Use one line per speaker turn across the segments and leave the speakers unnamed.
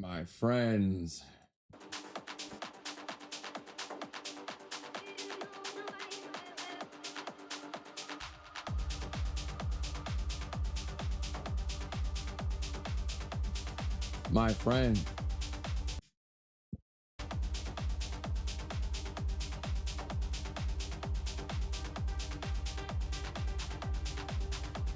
My friends. My friend.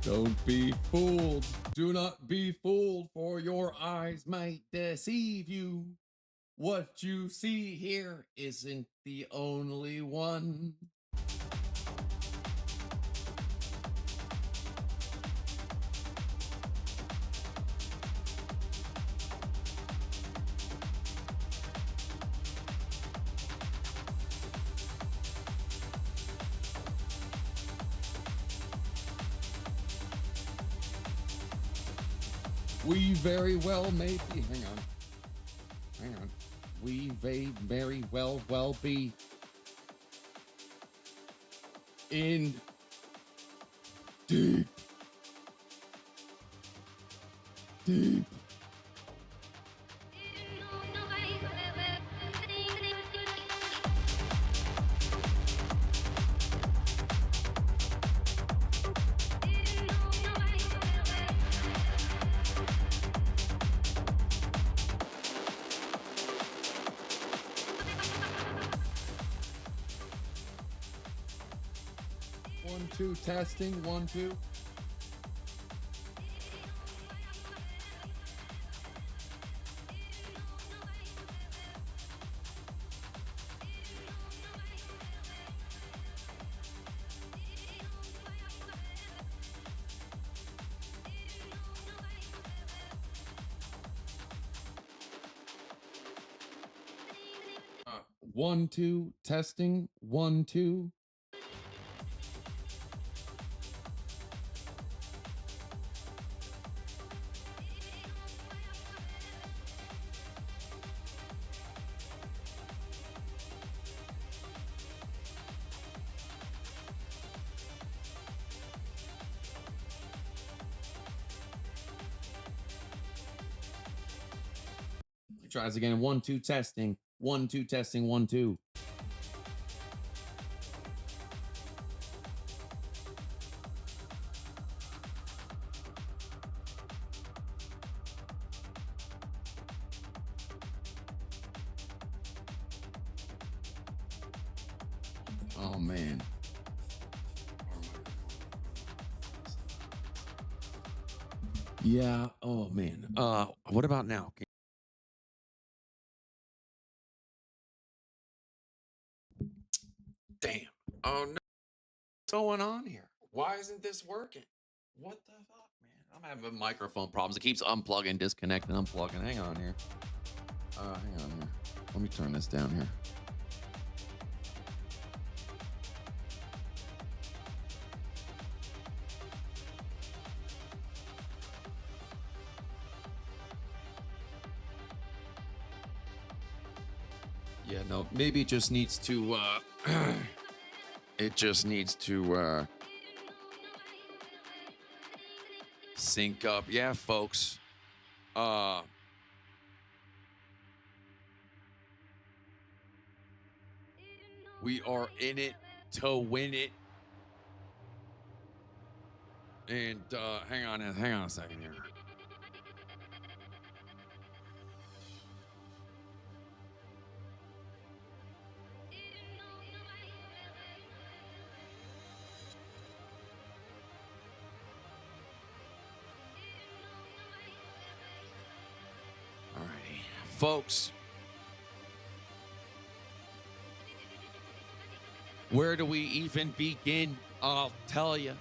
Don't be fooled. Do not be fooled, for your eyes might deceive you. What you see here isn't the only one. We very well may be. Hang on. We may very well be in deep. 1 2 testing 1 2. One, two, testing, 1 2. Tries again. 1 2 testing. 1 2 testing 1 2. Oh man. Yeah. Oh man. What about now? Damn. Oh no. What's going on here? Why isn't this working? What the fuck, man? I'm having microphone problems. It keeps unplugging, disconnecting, unplugging. Hang on here. Hang on here. Let me turn this down here. Yeah, no, maybe it just needs to it just needs to sync up. Yeah, folks. We are in it to win it. And hang on a second here. Alrighty, folks. Where do we even begin? I'll tell you.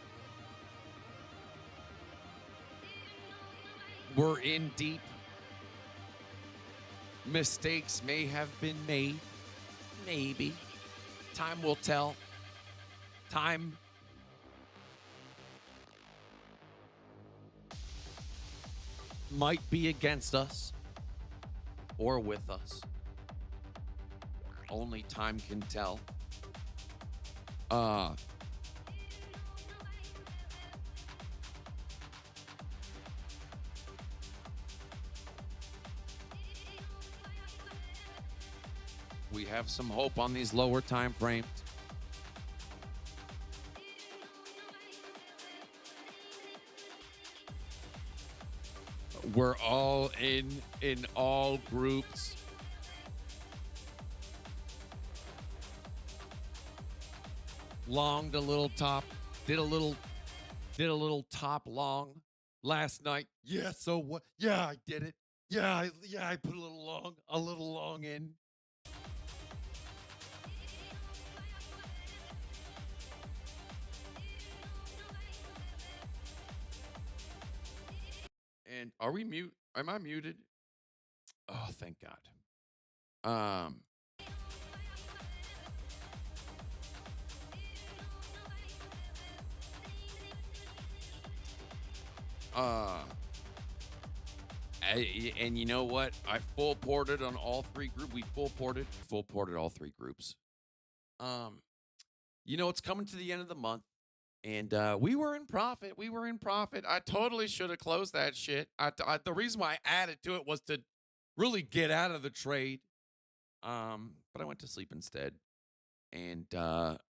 We're in deep. Mistakes may have been made. Maybe. Time will tell. Time might be against us or with us. Only time can tell. We have some hope on these lower time frames. We're all in all groups. Longed a little top, did a little top long last night. Yeah, so what? Yeah, I did it. Yeah, I put a little long in. And are we mute? Am I muted? Oh, thank God. And you know what? I full ported on all three groups. We full ported all three groups. You know, it's coming to the end of the month, and we were in profit. I totally should have closed that shit. The reason why I added to it was to really get out of the trade. But I went to sleep instead. And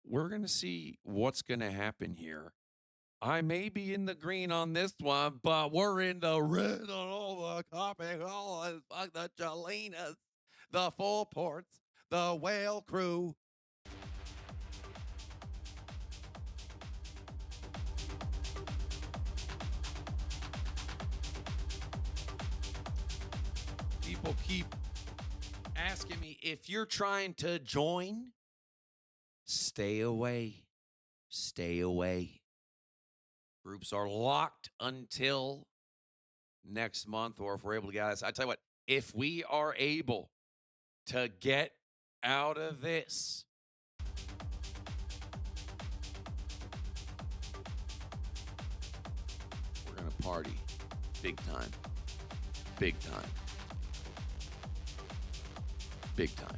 we're going to see what's going to happen here. I may be in the green on this one, but we're in the red on all the copy, all the Jalenas, the full ports, the whale crew. People keep asking me, if you're trying to join, stay away. Stay away. Groups are locked until next month, or if we're able to get this. I tell you what, if we are able to get out of this, we're going to party big time. Big time. Big time.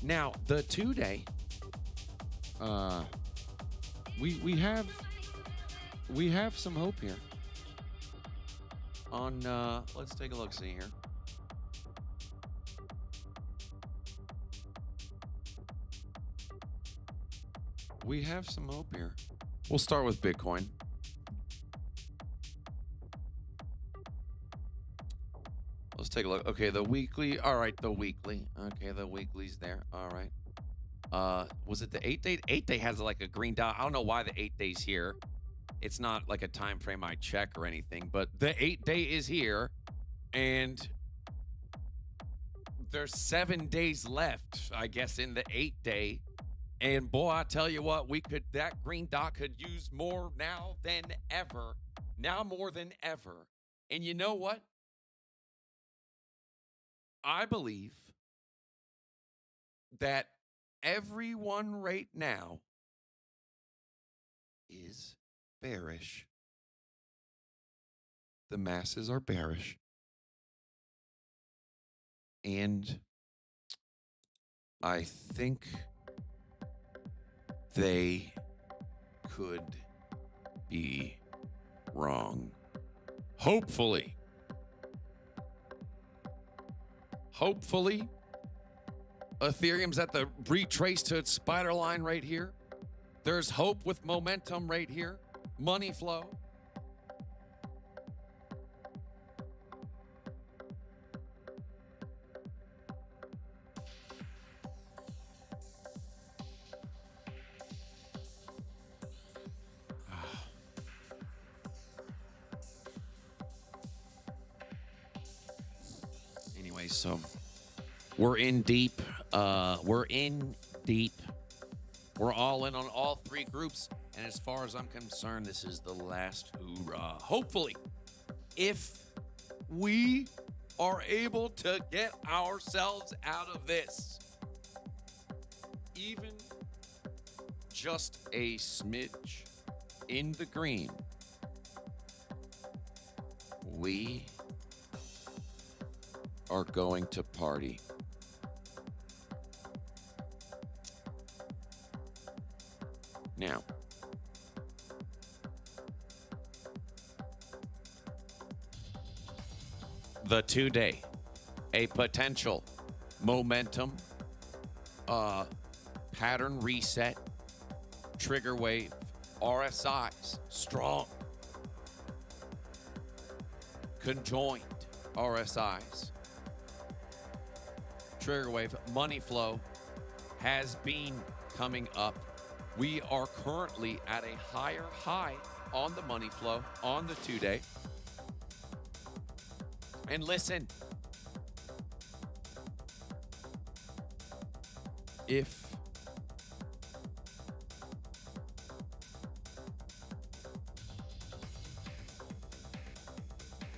Now the 2-day, we have some hope here. On let's take a look, see here. We have some hope here. We'll start with Bitcoin. Let's take a look. Okay, the weekly. All right, the weekly. Okay, the weekly's there. All right. Was it the 8-day? 8-day has like a green dot. I don't know why the 8 days here. It's not like a time frame I check or anything, but the 8-day is here, and there's 7 days left, I guess, in the 8-day. And boy, I tell you what, that green dot could use more now than ever. Now more than ever. And you know what? I believe that everyone right now is bearish. The masses are bearish. And I think they could be wrong. Hopefully. Hopefully, Ethereum's at the retrace to its spider line right here. There's hope with momentum right here. Money flow. Anyway, so we're in deep. We're in deep. We're all in on all three groups. And as far as I'm concerned, this is the last hoorah. Hopefully, if we are able to get ourselves out of this, even just a smidge in the green, we are going to party. Now, the 2-day, a potential momentum, pattern reset, trigger wave, RSIs, strong, conjoined RSIs, trigger wave, money flow has been coming up. We are currently at a higher high on the money flow on the 2-day. And listen, if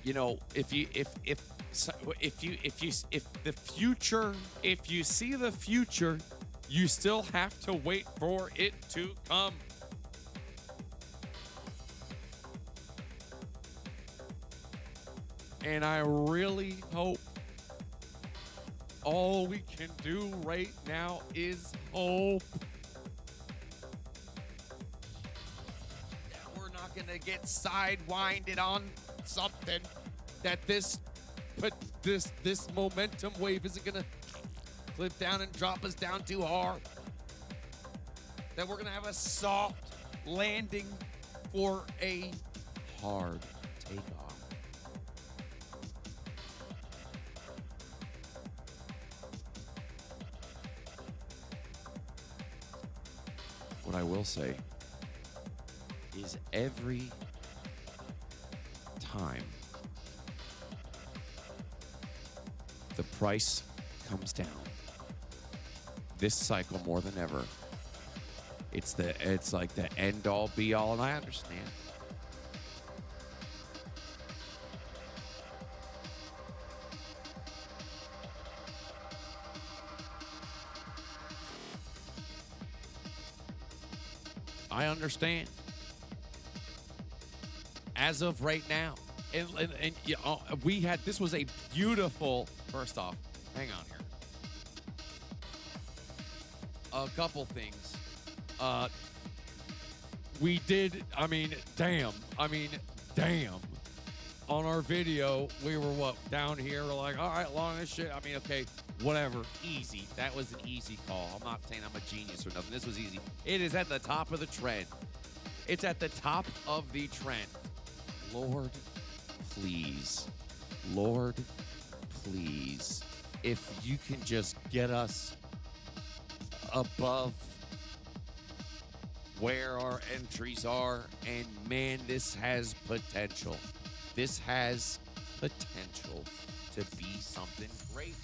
you know, if you see the future, you still have to wait for it to come. And I really hope all we can do right now is hope that we're not going to get sidewinded on something, that this momentum wave isn't going to clip down and drop us down too hard, that we're going to have a soft landing for a hard takeoff. What I will say is every time the price comes down this cycle more than ever, it's like the end all be all, and I understand. I understand. As of right now, and you know, we had, this was a beautiful, first off, hang on here. A couple things. We did, damn. On our video, we were down here, we're like, all right, long as shit. Okay, whatever, easy. That was an easy call. I'm not saying I'm a genius or nothing. This was easy. It is at the top of the trend. It's at the top of the trend. Lord, please. Lord, please. If you can just get us above where our entries are, and man, this has potential. This has potential to be something great.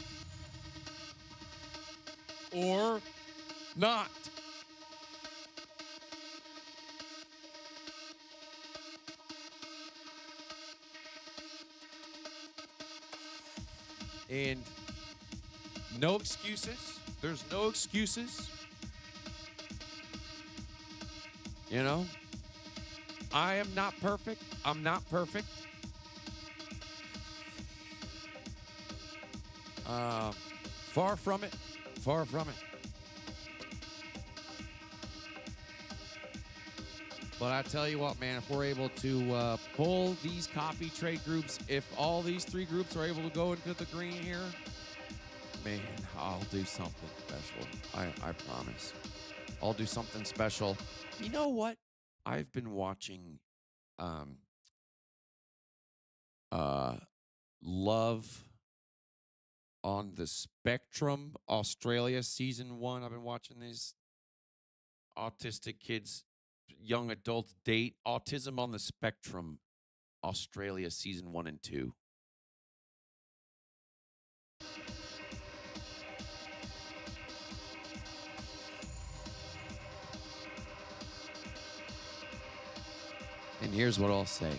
Or not. And no excuses. There's no excuses. You know, I am not perfect. I'm not perfect. Far from it. Far from it. But I tell you what, man, if we're able to pull these copy trade groups, if all these three groups are able to go into the green here, man, I'll do something special. I promise. I'll do something special. You know what? I've been watching Love on the Spectrum Australia season 1. I've been watching these autistic kids, young adults date. Autism on the Spectrum Australia season 1 and 2. And here's what I'll say.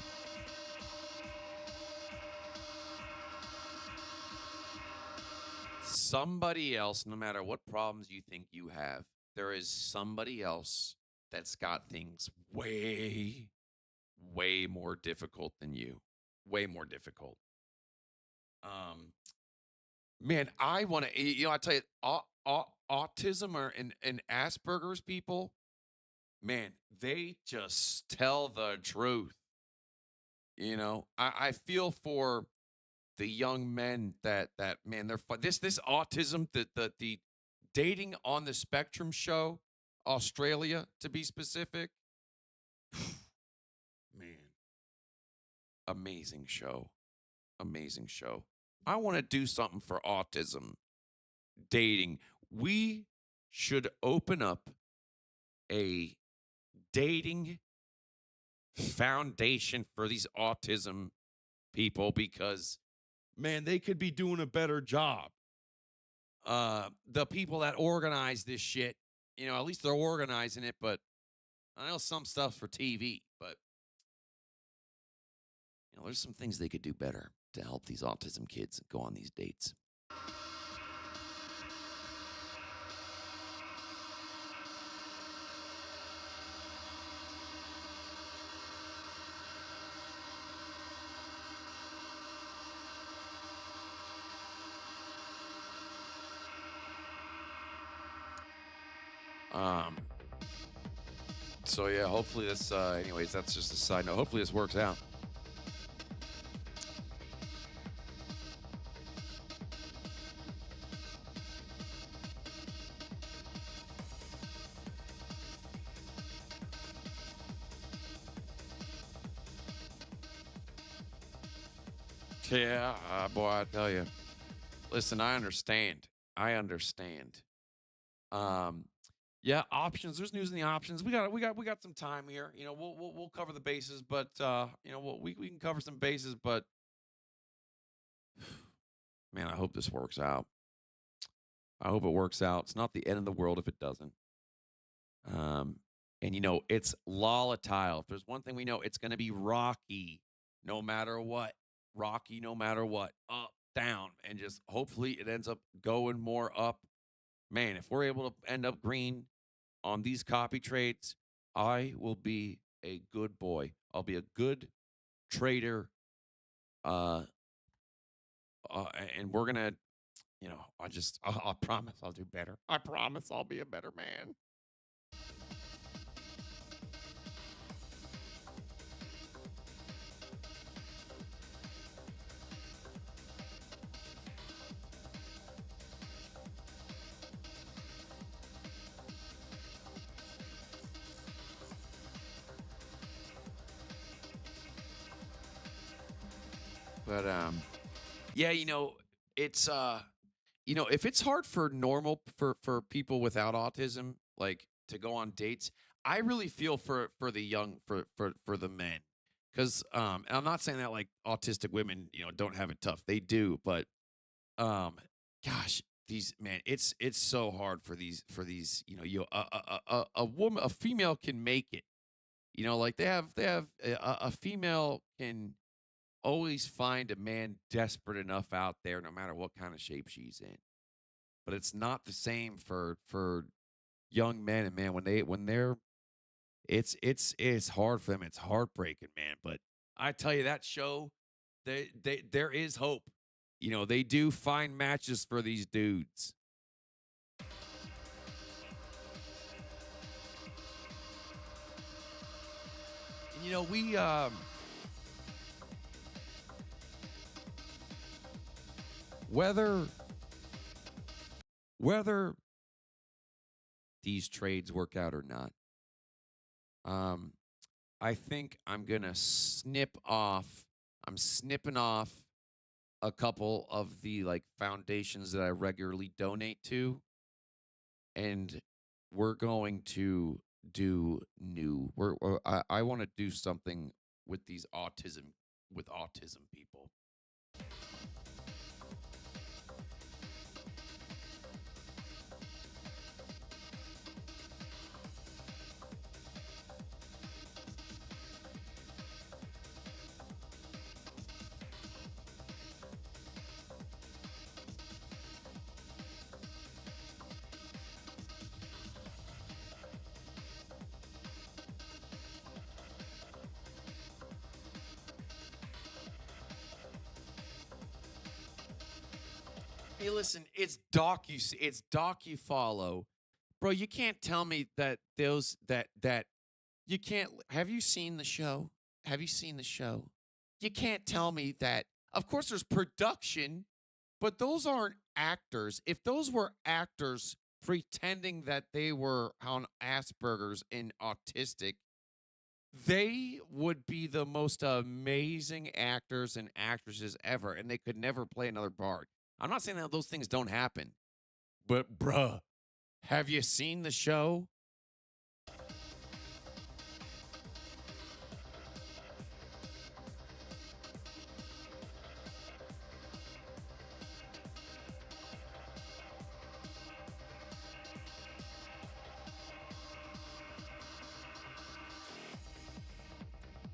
Somebody else, no matter what problems you think you have, there is somebody else that's got things way, way more difficult than you. Way more difficult. Man, I want to, I tell you, autism or and Asperger's people, man, they just tell the truth. I feel for the young men that man, they're this autism, the dating on the spectrum show, Australia to be specific. Man, amazing show. Amazing show. I want to do something for autism dating. We should open up a dating foundation for these autism people because man, they could be doing a better job. The people that organize this shit, at least they're organizing it, but I know some stuff's for TV, but there's some things they could do better to help these autism kids go on these dates. So yeah, hopefully this, anyways, that's just a side note. Hopefully this works out. Yeah, boy, I tell you. Listen, I understand. Yeah, options. There's news in the options. We got some time here. We'll cover the bases, but we can cover some bases. But man, I hope this works out. I hope it works out. It's not the end of the world if it doesn't. And it's volatile. If there's one thing we know, it's going to be rocky, no matter what. Rocky, no matter what. Up, down, and just hopefully it ends up going more up. Man, if we're able to end up green on these copy trades, I will be a good boy. I'll be a good trader. And we're gonna, I promise I'll do better. I promise I'll be a better man. But yeah, it's if it's hard for for people without autism, like to go on dates, I really feel for the young for the men. Cause and I'm not saying that like autistic women, don't have it tough. They do, but gosh, these man, it's so hard for these a woman, a female can make it. Like they have a female can always find a man desperate enough out there, no matter what kind of shape she's in. But it's not the same for young men, and man, when they're it's hard for them. It's heartbreaking, man. But I tell you, that show, there is hope. They do find matches for these dudes. And, we whether these trades work out or not, I think I'm snipping off a couple of the like foundations that I regularly donate to, and we're going to do new. I want to do something with these autism people. Hey, listen, it's docu-follow. Bro, you can't tell me that you can't. Have you seen the show? Have you seen the show? You can't tell me that. Of course, there's production, but those aren't actors. If those were actors pretending that they were on Asperger's and autistic, they would be the most amazing actors and actresses ever, and they could never play another part. I'm not saying that those things don't happen, but bruh, have you seen the show?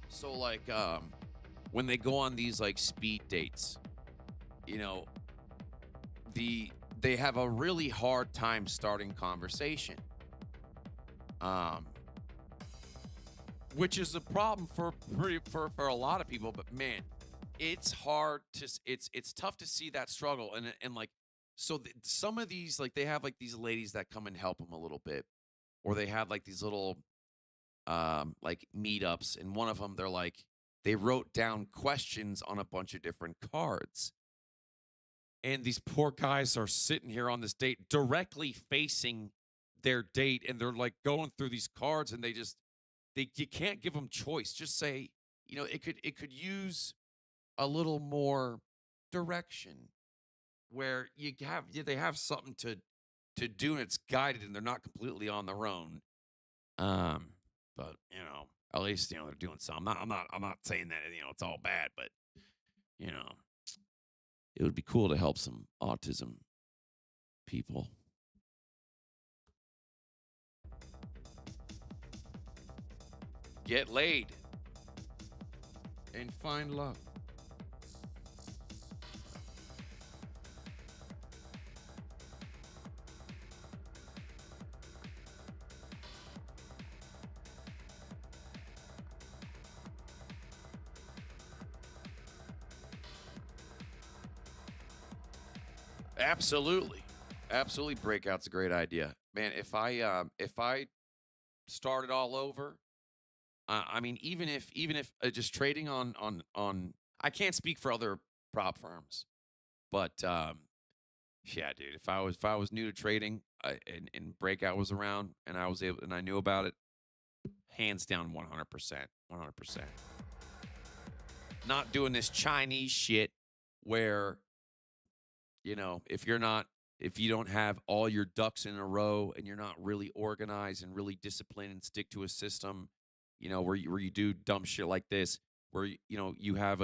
So like when they go on these like speed dates, you know, they have a really hard time starting conversation. Which is a problem for a lot of people, but man, it's hard to it's tough to see that struggle and like so some of these like they have like these ladies that come and help them a little bit, or they have like these little like meetups, and one of them they're like they wrote down questions on a bunch of different cards, and these poor guys are sitting here on this date directly facing their date, and they're like going through these cards, and you can't give them choice. Just say, you know, it could use a little more direction where they have something to do, and it's guided and they're not completely on their own. But you know, at least, you know, they're doing something. I'm not saying that, you know, it's all bad, but you know, it would be cool to help some autism people. Get laid and find love. Absolutely. Absolutely, breakout's a great idea. Man, if I started all over, I mean, even if just trading on I can't speak for other prop firms, but yeah, dude, if I was new to trading and breakout was around and I was able and I knew about it, hands down 100%. 100%. Not doing this Chinese shit where, you know, if you don't have all your ducks in a row and you're not really organized and really disciplined and stick to a system, you know, where you do dumb shit like this, where you know you can have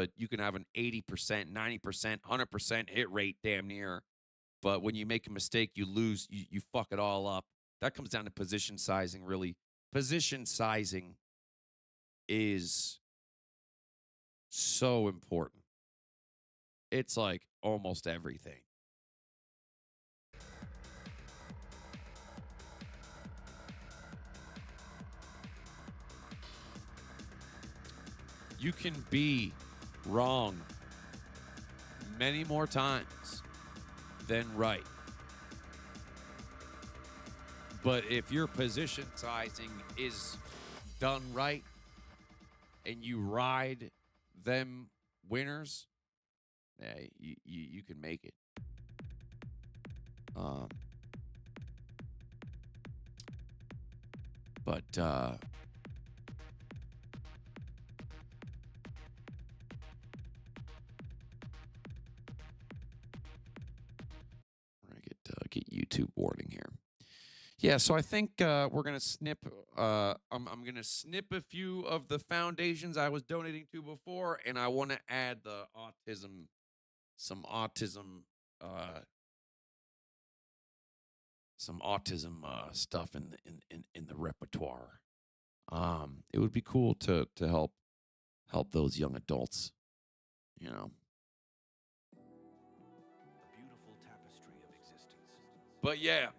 an 80%, 90%, 100% hit rate damn near, but when you make a mistake, you lose, you fuck it all up. That comes down to position sizing, really. Position sizing is so important. It's like almost everything. You can be wrong many more times than right. But if your position sizing is done right and you ride them winners, yeah, you can make it. But we're gonna get YouTube warning here. Yeah, so I think we're gonna snip. I'm gonna snip a few of the foundations I was donating to before, and I want to add the some autism stuff in the repertoire. It would be cool to help those young adults, you know.
Beautiful tapestry of existence.
But yeah,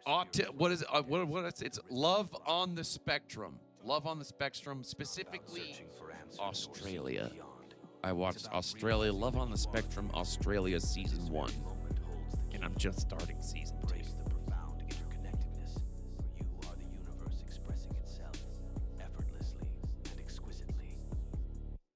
what is it? What is it's Love on the Spectrum. Love on the Spectrum, specifically Australia. I watched Australia, Love on the Spectrum, Australia season 1. I'm just starting season 2.
Embrace the profound interconnectedness, where you are the universe expressing itself effortlessly and exquisitely.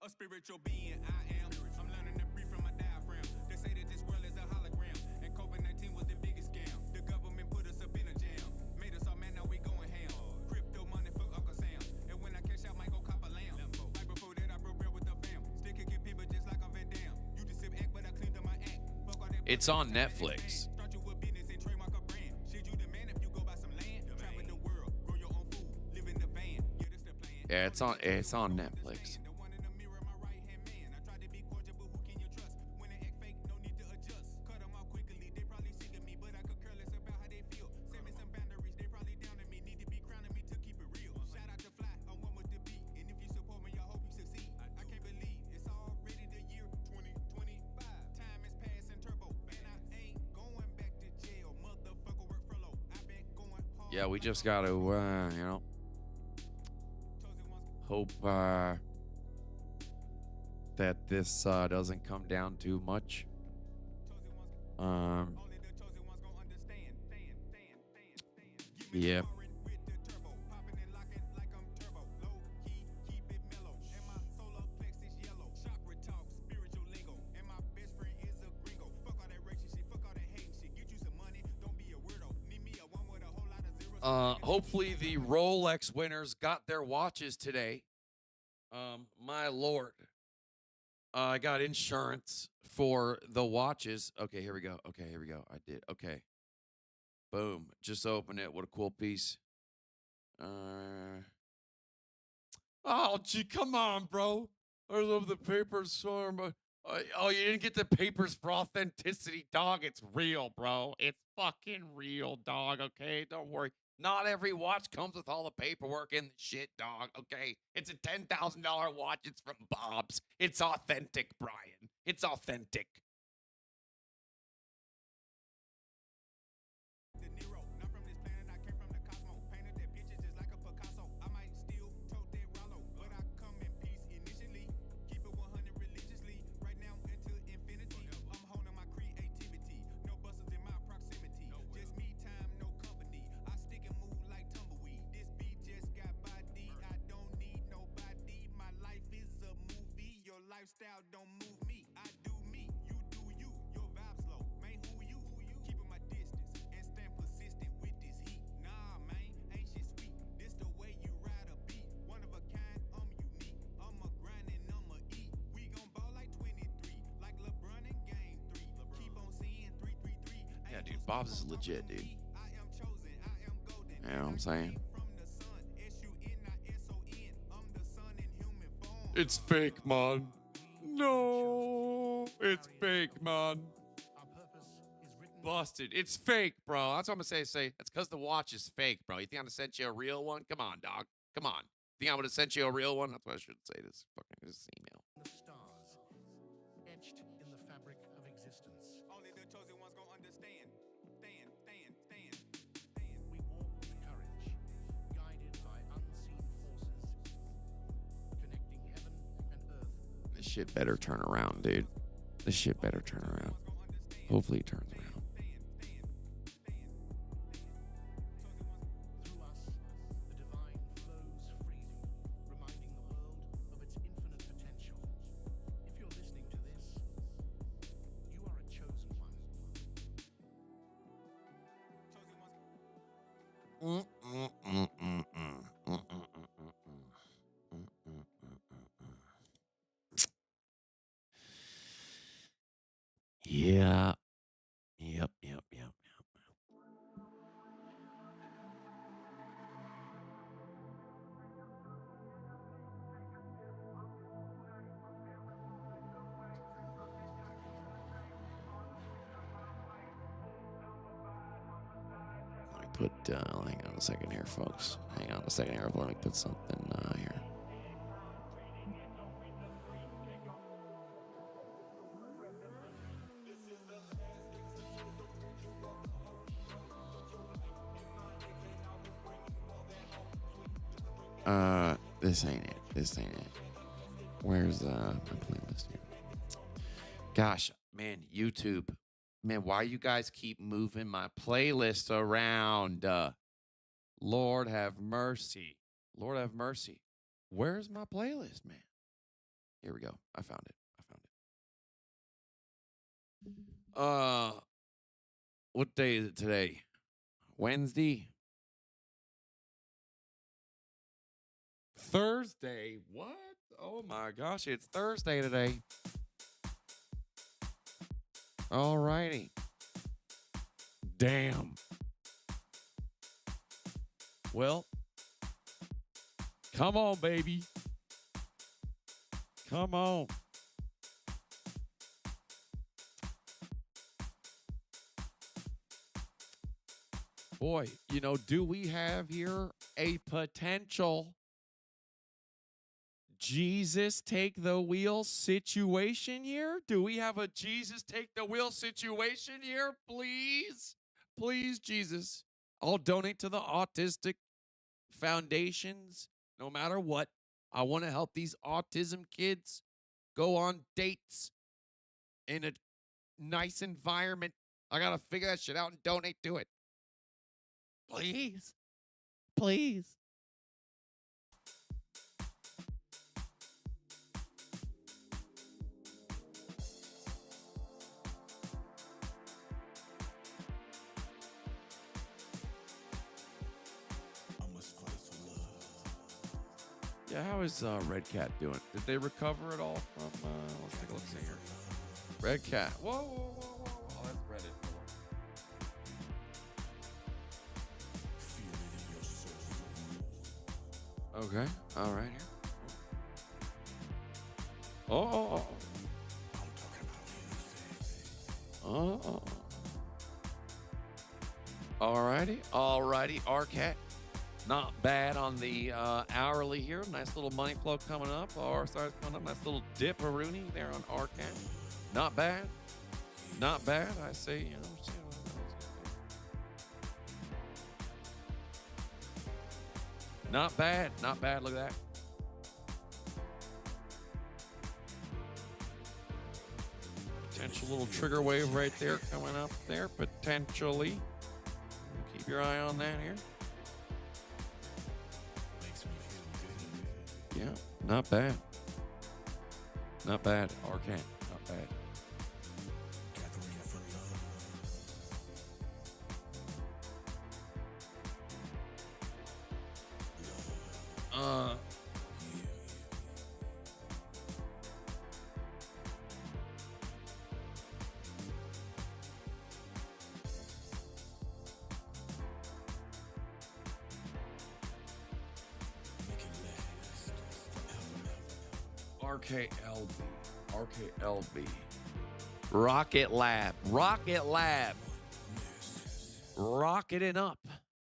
A spiritual being, I am. I'm learning to breathe from my diaphragm. They say that this world is a hologram, and COVID-19 was the biggest scam. The government put us up in a jam, made us all mad, now we going ham. Crypto money for Uncle Sam, and when I cash out, might go cop a lamb. Right before that, I broke bread with the fam. Still kicking people just like I'm Van Dam. You just sip act, but I cleaned up my act. Fuck all that.
It's on Netflix.
Start you a business and trademark a brand. Shit, you the man if you go buy some land. Travel the world, grow your own food, live in the van. Yeah, this the plan.
Yeah, it's on Netflix.
The one in the mirror, my right-hand man. I tried to be cordial, but who can you trust? When they act fake, no need to adjust. Cut them off quickly, they probably sick of me, but I could care less about how they feel. Set me some boundaries, they probably down to me. Need to be crowning me to keep it real. Shout out to Fly, I'm one with the beat. And if you support me, I hope you succeed. I can't believe it's already the year 2025. Time is passing turbo, and I ain't going back to jail. Motherfucker work furlough. I been going hard.
Yeah, we just got to, you know, hope that this doesn't come down too much.
Only the chosen ones gon' understand. Give me
Yeah.
the current with the turbo, popping and locking like I'm turbo. Low key, keep it mellow, and my solar plexus yellow. Chakra talk, spiritual lingo, and my best friend is a gringo. Fuck all that racist shit, fuck all that hate shit. Get you some money, don't be a weirdo. Need me a one with a whole lot of zeros.
Hopefully the Rolex winners got their watches today. My lord. I got insurance for the watches. Okay, here we go. Okay, here we go. I did. Okay. Boom. Just open it. What a cool piece. Oh, gee, come on, bro. I love the papers so much. Oh, you didn't get the papers for authenticity, dog. It's real, bro. It's fucking real, dog. Okay, don't worry. Not every watch comes with all the paperwork and the shit, dog. Okay, it's a $10,000 watch. It's from Bob's. It's authentic, Brian. It's authentic.
De Niro, not from this planet, I came from the cosmos. Painted their pictures just like a Picasso. I might still tote that Rollo, but I come in peace initially. Keep it 100 religiously. Right now until infinity. I'm honing my creativity. No busters in my proximity. Just me time, no company. I stick and move like tumbleweed. This beat just got body. I don't need nobody. My life is a movie. Your lifestyle don't move me. I do me. You do you. Your vibe slow. Man, who you? Keeping my distance and stand persistent with this heat. Nah, man, ain't shit sweet. This the way you ride a beat. One of a kind, I'm unique. I'ma grind and I'ma eat. We gon' ball like 23, like LeBron in game 3. Keep on seeing 333.
Yeah, dude, Bob's is legit, dude.
I am chosen, I am golden.
You know what I'm saying?
From the sun, SUNISON. I'm the sun in human form.
It's fake, man. No, it's fake, man. Busted. It's fake, bro. That's what I'm gonna say. That's because the watch is fake, bro. You think I'm gonna send you a real one? Come on, dog. Come on. Think I'm gonna send you a real one? That's what I should say. This email.
The stars, etched in the fabric of existence.
Only the chosen ones gon' understand. Stand.
We walk with courage, guided by unseen forces, connecting heaven and earth.
This shit better turn around, dude. This shit better turn around. Hopefully it turns around.
Through us, the divine flows freely, reminding the world of its infinite potential. If you're listening to this, you are a chosen one.
Yeah. Yep. Let me put, hang on a second here, folks. Hang on a second here. Let me put something here. This ain't it. Where's my playlist here? Gosh, man, YouTube. Man, why you guys keep moving my playlist around? Lord have mercy. Lord have mercy. Where's my playlist, man? Here we go. I found it. What day is it today? Wednesday? Thursday? What? Oh my gosh, it's Thursday today. All righty. Damn. Well, come on, baby. Come on. Boy, you know, do we have here a potential Jesus take the wheel situation here? Do we have a Jesus take the wheel situation here? Please, please, Jesus. I'll donate to the autistic foundations no matter what. I want to help these autism kids go on dates in a nice environment. I got to figure that shit out and donate to it. Please. Please. Yeah, how is Red Cat doing? Did they recover at all from, let's take a look here. Red Cat. Whoa, whoa, whoa, whoa, whoa. That's Reddit. Okay, all right here. Oh. Oh. Alrighty, RCat. Not bad on the hourly here. Nice little money flow coming up. RSI's coming up. Nice little dip-a-rooney there on RCat. Not bad. Not bad. I say, you know. Not bad. Not bad. Look at that. Potential little trigger wave right there coming up there. Potentially. Keep your eye on that here. Yeah, not bad. Not bad. RCat. Not bad. RKLB. Rocket Lab.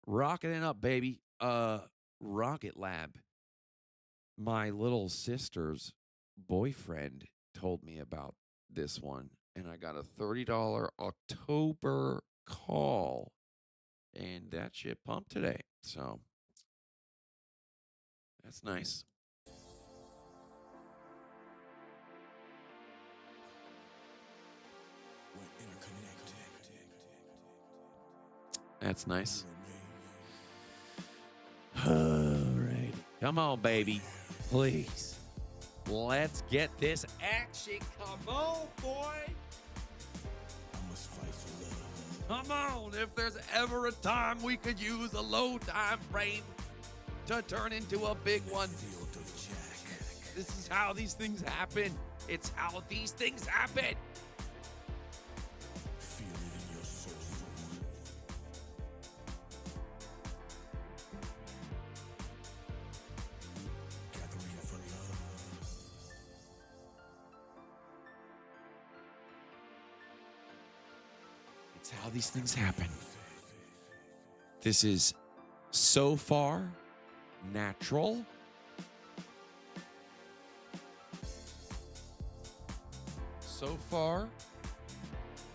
Rocketing up, baby. Rocket Lab. My little sister's boyfriend told me about this one, and I got a $30 October call, and that shit pumped today. So that's nice. That's nice. All right. Come on, baby. Please. Let's get this action. Come on, boy. Come on. If there's ever a time we could use a low time frame to turn into a big one, this is how these things happen. It's how these things happen. It's how these things happen. This is so far natural. So far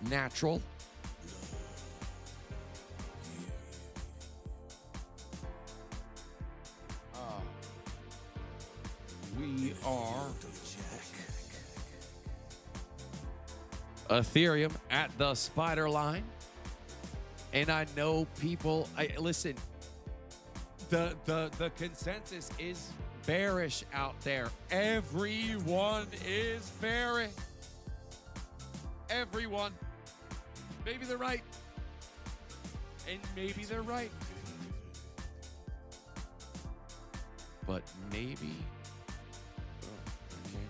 natural. We are Ethereum at the spider line. And I know people, listen, the consensus is bearish out there. Everyone is bearish. Everyone. Maybe they're right. And maybe they're right. But maybe, okay.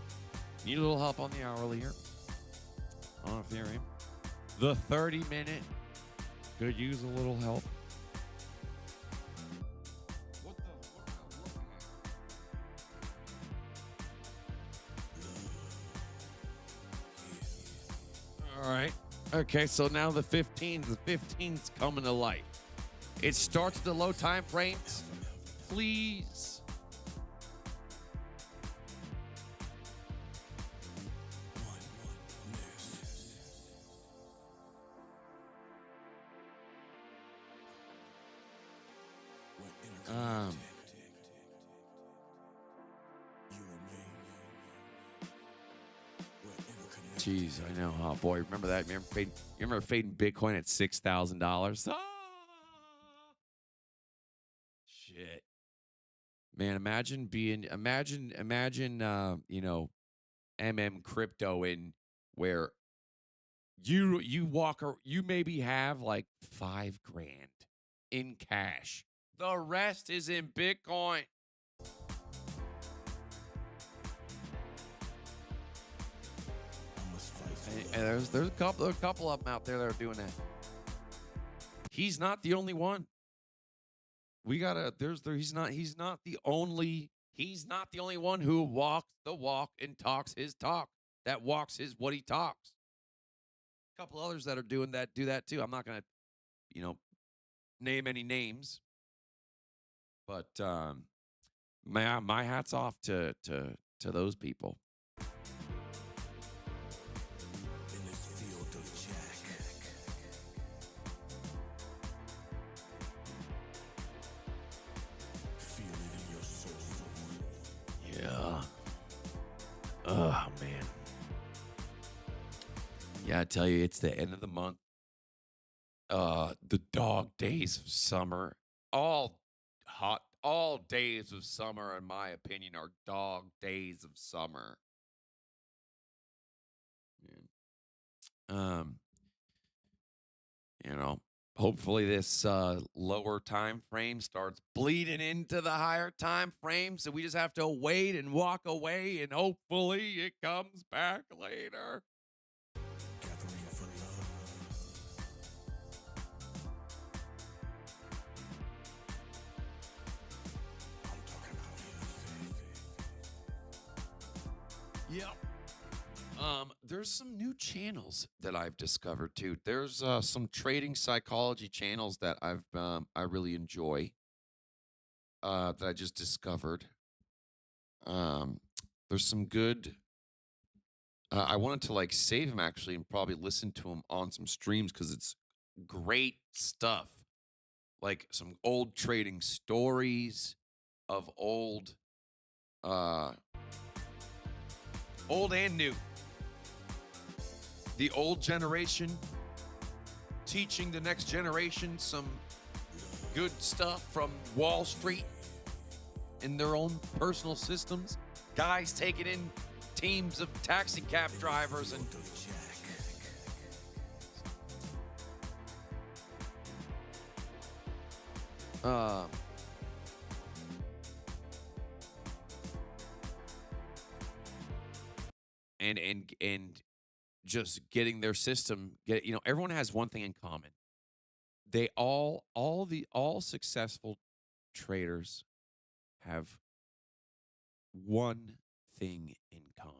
Need a little help on the hourly here on Ethereum. The 30-minute could use a little help. What am I looking at? All right. Okay, so now the 15's coming to life. It starts at the low time frames. Please. Jeez, I know, huh, boy? Remember that? You remember fading Bitcoin at $6,000? Ah! Shit, man! Imagine, you know, crypto in where you maybe have like $5 grand in cash. The rest is in Bitcoin. And there's a couple of them out there that are doing that. He's not the only one. He's not the only one who walks the walk and talks his talk. That walks what he talks. A couple others that are do that too. I'm not gonna, name any names. But my hat's off to those people.
In this field of Jack. Feel it in your soul.
Yeah. Oh man. Yeah, I tell you, it's the end of the month. The dog days of summer. All days of summer, in my opinion, are dog days of summer. Hopefully this lower time frame starts bleeding into the higher time frame, so we just have to wait and walk away, and hopefully it comes back later.
Gathering for love. I'm talking about music.
Yep. There's some new channels that I've discovered too. There's some trading psychology channels that I really enjoy. That I just discovered. There's some good. I wanted to save them actually and probably listen to them on some streams because it's great stuff. Like some old trading stories of old and new. The old generation teaching the next generation some good stuff from Wall Street in their own personal systems. Guys taking in teams of taxi cab drivers and and just getting their system. Everyone has one thing in common. They all successful traders have one thing in common.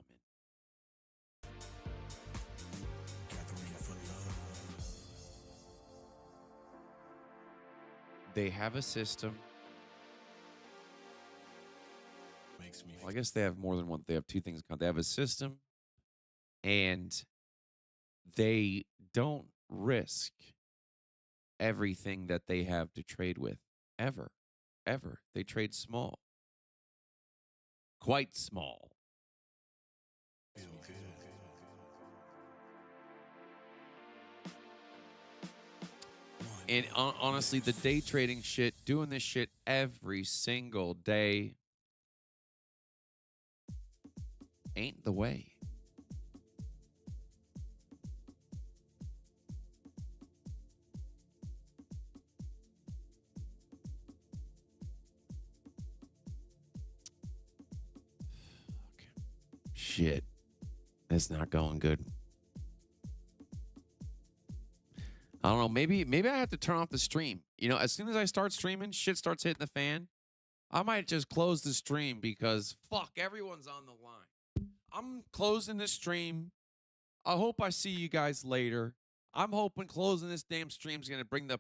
Gathering for love.
They have a system.
Makes me
Well, I guess they have more than one. They have two things in common. They have a system, and they don't risk everything that they have to trade with. Ever. They trade small. Quite small.
feel good.
And honestly, the day trading shit, doing this shit every single day ain't the way. Shit. It's not going good. I don't know. Maybe I have to turn off the stream. You know, as soon as I start streaming, shit starts hitting the fan. I might just close the stream because fuck, everyone's on the line. I'm closing the stream. I hope I see you guys later. I'm hoping closing this damn stream is going to bring the